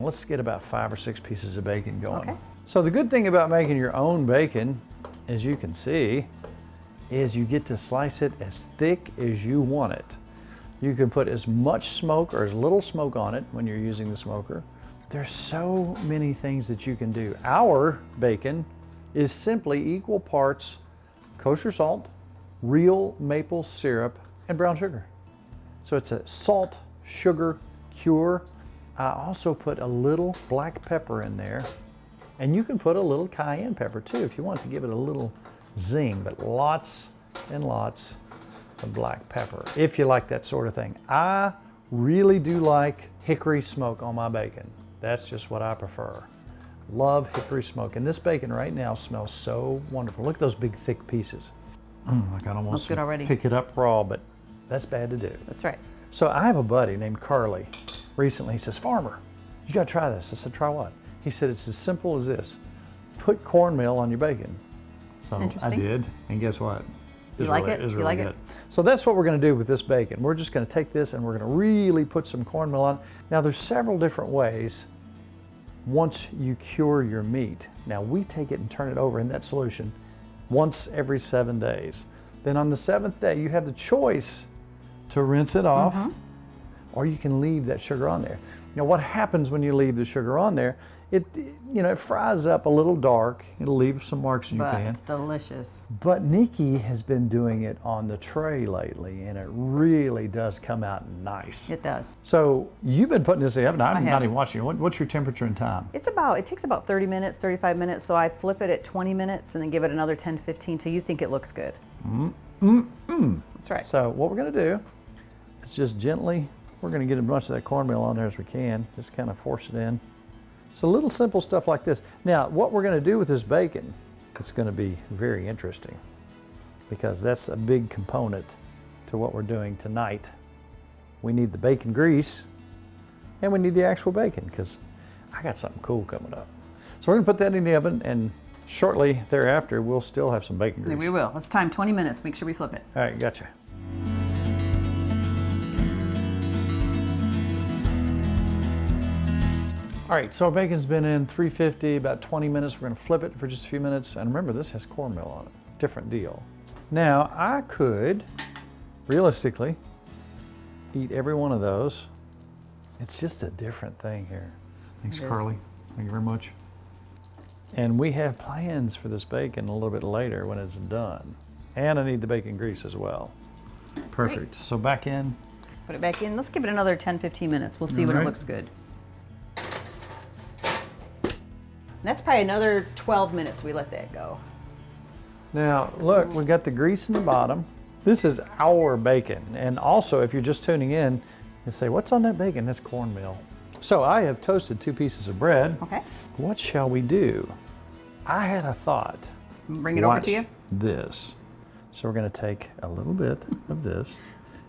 Let's get about 5 or 6 pieces of bacon going. Okay. So the good thing about making your own bacon, as you can see, is you get to slice it as thick as you want it. You can put as much smoke or as little smoke on it when you're using the smoker. There's so many things that you can do. Our bacon is simply equal parts kosher salt, real maple syrup, and brown sugar. So it's a salt, sugar cure. I also put a little black pepper in there, and you can put a little cayenne pepper too if you want to give it a little zing, but lots and lots of black pepper if you like that sort of thing. I really do like hickory smoke on my bacon. That's just what I prefer. Love hickory smoke, and this bacon right now smells so wonderful. Look at those big thick pieces. I kind of want to pick it up raw, but that's bad to do. That's right. So I have a buddy named Carly. Recently he says, "Farmer, you got to try this." I said, "Try what?" He said, "It's as simple as this. Put cornmeal on your bacon." So I did, and guess what? You like it? It's really good. So that's what we're going to do with this bacon. We're just going to take this and we're going to really put some cornmeal on. Now there's several different ways once you cure your meat. Now we take it and turn it over in that solution once every 7 days. Then on the 7th day, you have the choice to rinse it off, or you can leave that sugar on there. Now what happens when you leave the sugar on there, it fries up a little dark. It'll leave some marks in your pan. But it's delicious. But Nikki has been doing it on the tray lately, and it really does come out nice. It does. So you've been putting this in the oven. I'm not even watching. What's your temperature and time? It takes about 30 minutes, 35 minutes. So I flip it at 20 minutes and then give it another 10, 15 till you think it looks good. That's right. So what we're going to do is just gently, we're going to get as much of that cornmeal on there as we can. Just kind of force it in. So little simple stuff like this. Now, what we're going to do with this bacon is going to be very interesting, because that's a big component to what we're doing tonight. We need the bacon grease, and we need the actual bacon, because I got something cool coming up. So we're going to put that in the oven, and shortly thereafter, we'll still have some bacon grease. Yeah, we will. It's time 20 minutes. Make sure we flip it. All right, gotcha. All right, so our bacon's been in 350, about 20 minutes. We're gonna flip it for just a few minutes. And remember, this has cornmeal on it, different deal. Now, I could, realistically, eat every one of those. It's just a different thing here. Thanks, Carly. Thank you very much. And we have plans for this bacon a little bit later when it's done. And I need the bacon grease as well. Perfect. Great. So back in. Put it back in. Let's give it another 10, 15 minutes. We'll see when it looks good. That's probably another 12 minutes we let that go. Now, look, we got the grease in the bottom. This is our bacon. And also, if you're just tuning in, you say, what's on that bacon? That's cornmeal. So I have toasted 2 pieces of bread. Okay. What shall we do? I had a thought. Bring it over to you. This. So we're going to take a little bit of this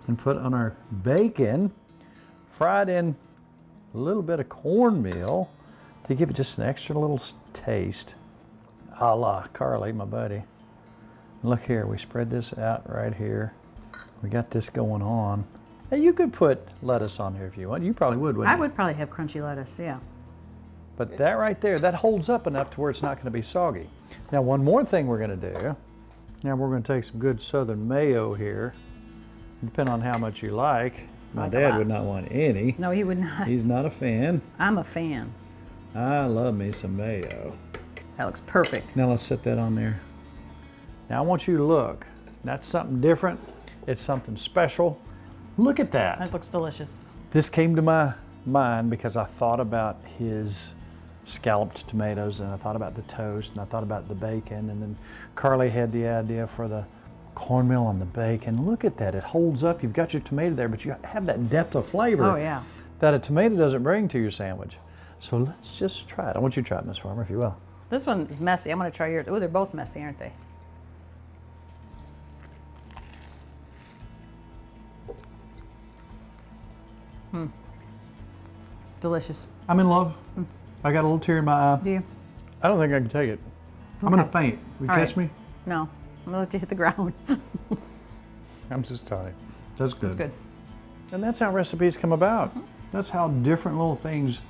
and put on our bacon, fried in a little bit of cornmeal, to give it just an extra little taste, a la Carly, my buddy. Look here, we spread this out right here. We got this going on. Now you could put lettuce on here if you want. You probably would, wouldn't you? I would probably have crunchy lettuce, yeah. But that right there, that holds up enough to where it's not going to be soggy. Now one more thing we're going to do. Now we're going to take some good Southern mayo here. Depending on how much you like. My dad would not want any. No, he would not. He's not a fan. I'm a fan. I love me some mayo. That looks perfect. Now let's set that on there. Now I want you to look. That's something different. It's something special. Look at that. That looks delicious. This came to my mind because I thought about his scalloped tomatoes, and I thought about the toast, and I thought about the bacon, and then Carly had the idea for the cornmeal on the bacon. Look at that. It holds up. You've got your tomato there, but you have that depth of flavor that a tomato doesn't bring to your sandwich. So let's just try it. I want you to try it, Miss Farmer, if you will. This one is messy. I'm going to try yours. Oh, they're both messy, aren't they? Delicious. I'm in love. I got a little tear in my eye. Do you? I don't think I can take it. I'm going to faint. Will you catch me? No. I'm going to let you hit the ground. I'm just telling you. That's good. That's good. And that's how recipes come about. That's how different little things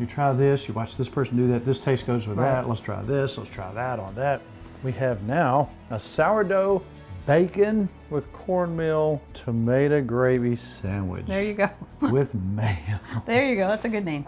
You try this, you watch this person do that, this taste goes with Right. that, let's try this, let's try that on that. We have now a sourdough bacon with cornmeal tomato gravy sandwich. There you go. with mayo. There you go. That's a good name.